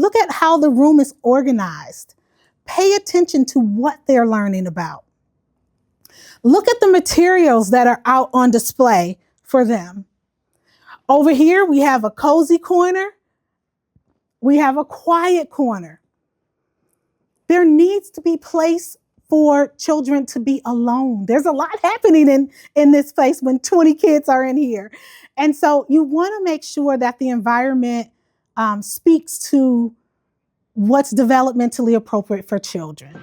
look at how the room is organized. Pay attention to what they're learning about. Look at the materials that are out on display for them. Over here, we have a cozy corner. We have a quiet corner. There needs to be place for children to be alone. There's a lot happening in this place when 20 kids are in here. And so you want to make sure that the environment speaks to what's developmentally appropriate for children.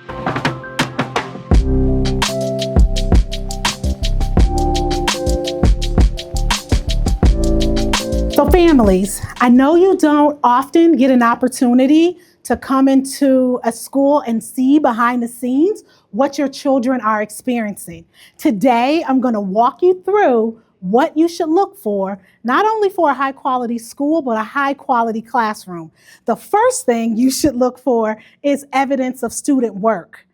So families, I know you don't often get an opportunity to come into a school and see behind the scenes what your children are experiencing. Today, I'm going to walk you through what you should look for, not only for a high quality school, but a high quality classroom. The first thing you should look for is evidence of student work.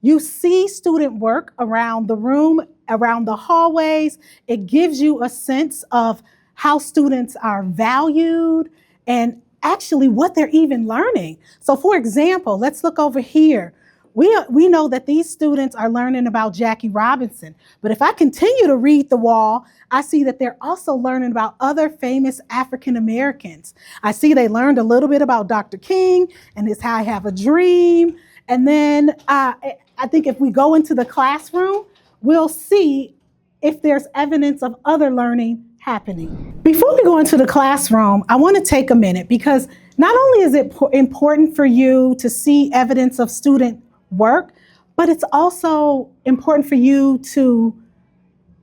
You see student work around the room, around the hallways. It gives you a sense of how students are valued and actually what they're even learning. So for example, let's look over here. We know that these students are learning about Jackie Robinson, but if I continue to read the wall, I see that they're also learning about other famous African Americans. I see they learned a little bit about Dr. King and his I Have a Dream. And then I think if we go into the classroom, we'll see if there's evidence of other learning happening. Before we go into the classroom, I want to take a minute because not only is it important for you to see evidence of student work, but it's also important for you to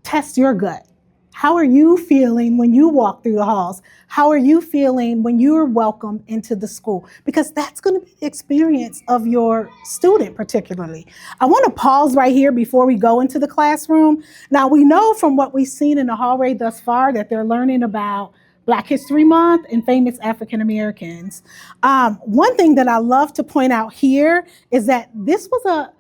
test your gut. How are you feeling when you walk through the halls? How are you feeling when you're welcome into the school? Because that's going to be the experience of your student particularly. I want to pause right here before we go into the classroom. Now, we know from what we've seen in the hallway thus far that they're learning about Black History Month and famous African Americans. One thing that I love to point out here is that this was a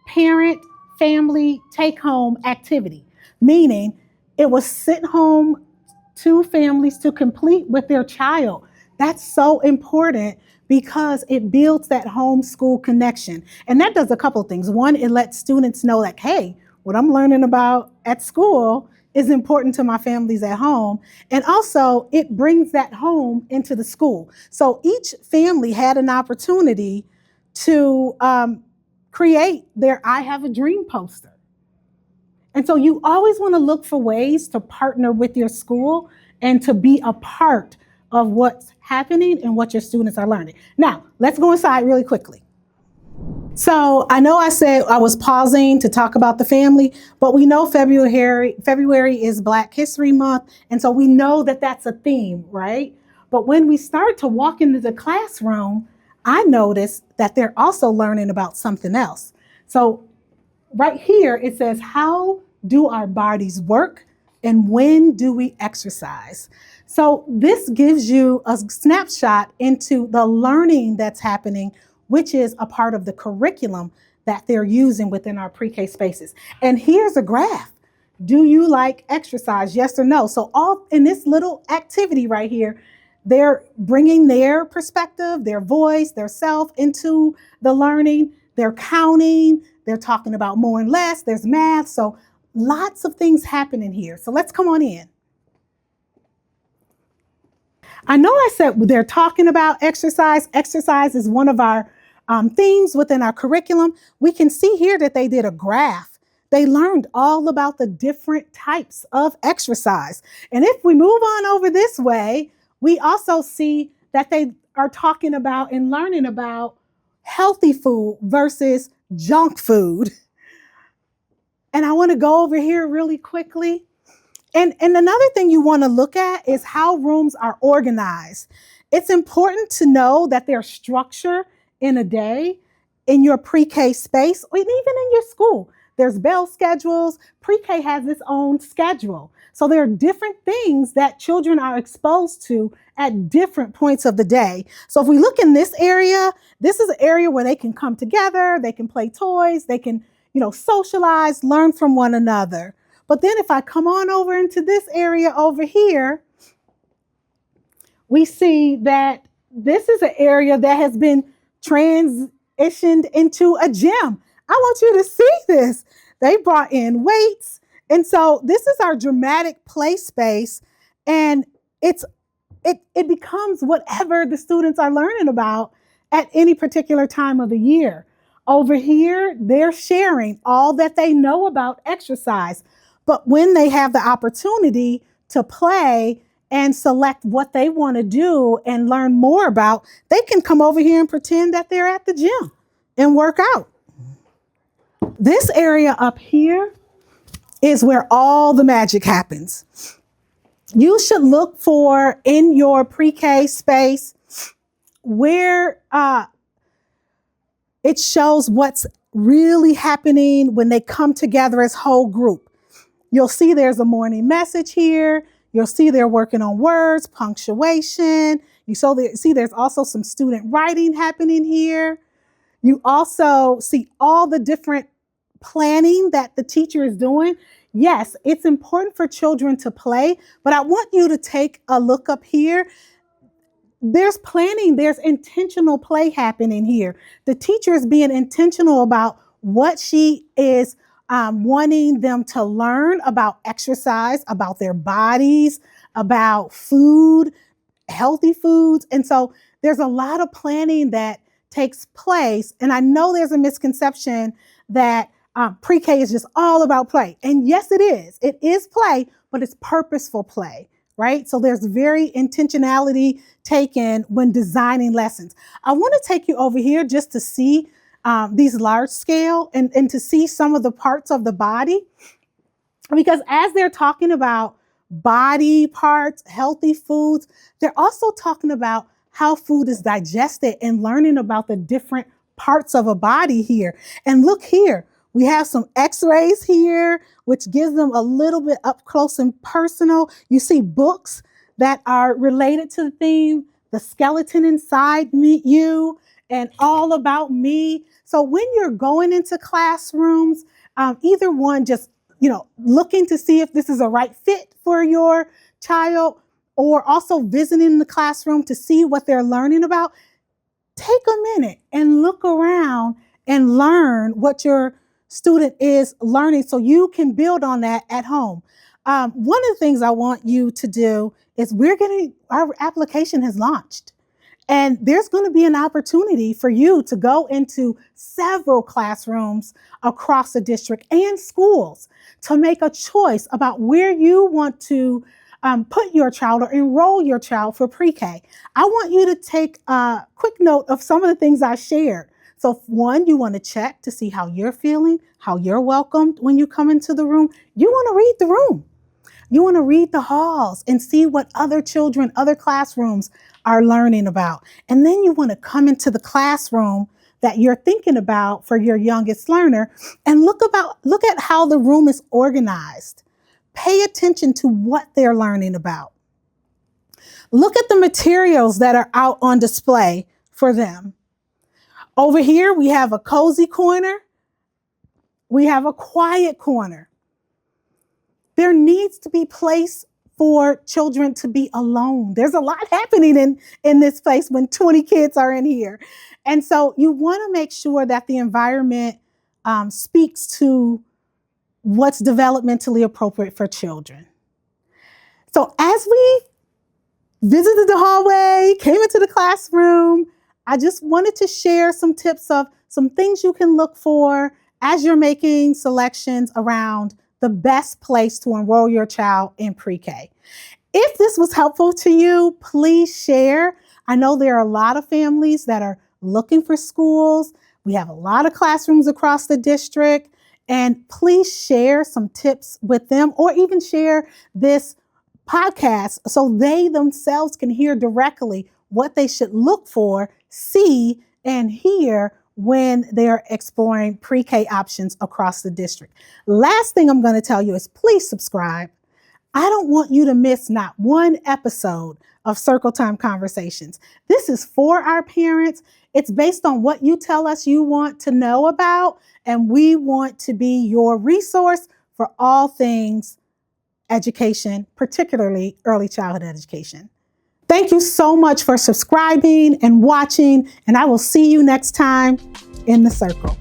parent-family take-home activity, meaning it was sent home to families to complete with their child. That's so important because it builds that homeschool connection. And that does a couple of things. One, it lets students know like, hey, what I'm learning about at school is important to my families at home. And also it brings that home into the school. So each family had an opportunity to create their I Have a Dream poster. And so you always want to look for ways to partner with your school and to be a part of what's happening and what your students are learning. Now, let's go inside really quickly. So I know I said I was pausing to talk about the family, but we know February is Black History Month, and so we know that that's a theme, right? But when we start to walk into the classroom, I noticed that they're also learning about something else. So right here, it says, how do our bodies work and when do we exercise? So this gives you a snapshot into the learning that's happening, which is a part of the curriculum that they're using within our pre-K spaces. And here's a graph. Do you like exercise? Yes or no? So all in this little activity right here, they're bringing their perspective, their voice, their self into the learning. They're counting. They're talking about more and less. There's math. So lots of things happening here. So let's come on in. I know I said they're talking about exercise. Exercise is one of our themes within our curriculum. We can see here that they did a graph. They learned all about the different types of exercise. And if we move on over this way, we also see that they are talking about and learning about healthy food versus junk food. And I want to go over here really quickly. And another thing you want to look at is how rooms are organized. It's important to know that there's structure in a day in your pre-K space, or even in your school. There's bell schedules. Pre-K has its own schedule. So there are different things that children are exposed to at different points of the day. So if we look in this area, this is an area where they can come together, they can play toys, they can, socialize, learn from one another. But then if I come on over into this area over here, we see that This is an area that has been transitioned into a gym. I want you to see this. They brought in weights. And so this is our dramatic play space. And it becomes whatever the students are learning about at any particular time of the year. Over here, they're sharing all that they know about exercise. But when they have the opportunity to play and select what they want to do and learn more about, they can come over here and pretend that they're at the gym and work out. This area up here is where all the magic happens. You should look for in your pre-K space where it shows what's really happening when they come together as whole group. You'll see there's a morning message here. You'll see they're working on words, punctuation. See there's also some student writing happening here. You also see all the different planning that the teacher is doing. Yes, it's important for children to play, but I want you to take a look up here. There's planning, there's intentional play happening here. The teacher is being intentional about what she is wanting them to learn about exercise, about their bodies, about food, healthy foods. And so there's a lot of planning that takes place. And I know there's a misconception that pre-K is just all about play. And yes, it is. It is play, but it's purposeful play, right? So there's very intentionality taken when designing lessons. I want to take you over here just to see these large scale and to see some of the parts of the body. Because as they're talking about body parts, healthy foods, they're also talking about how food is digested and learning about the different parts of a body here. And look here, we have some x-rays here, which gives them a little bit up close and personal. You see books that are related to the theme, The Skeleton Inside You, and All About Me. So when you're going into classrooms, either one, just looking to see if this is a right fit for your child, or also visiting the classroom to see what they're learning about, take a minute and look around and learn what your student is learning so you can build on that at home. One of the things I want you to do is our application has launched. And there's going to be an opportunity for you to go into several classrooms across the district and schools to make a choice about where you want to put your child or enroll your child for pre-K. I want you to take a quick note of some of the things I shared. So one, you want to check to see how you're feeling, how you're welcomed when you come into the room. You want to read the room. You want to read the halls and see what other children, other classrooms are learning about. And then you want to come into the classroom that you're thinking about for your youngest learner and look at how the room is organized. Pay attention to what they're learning about. Look at the materials that are out on display for them. Over here, we have a cozy corner. We have a quiet corner. There needs to be place for children to be alone. There's a lot happening in this place when 20 kids are in here. And so you want to make sure that the environment speaks to what's developmentally appropriate for children. So as we visited the hallway, came into the classroom, I just wanted to share some tips of some things you can look for as you're making selections around the best place to enroll your child in pre-K. If this was helpful to you, please share. I know there are a lot of families that are looking for schools. We have a lot of classrooms across the district, and please share some tips with them, or even share this podcast so they themselves can hear directly what they should look for, see, and hear when they're exploring pre-K options across the district. Last thing I'm going to tell you is please subscribe. I don't want you to miss not one episode of Circle Time Conversations. This is for our parents. It's based on what you tell us you want to know about, and we want to be your resource for all things education, particularly early childhood education. Thank you so much for subscribing and watching, and I will see you next time in the circle.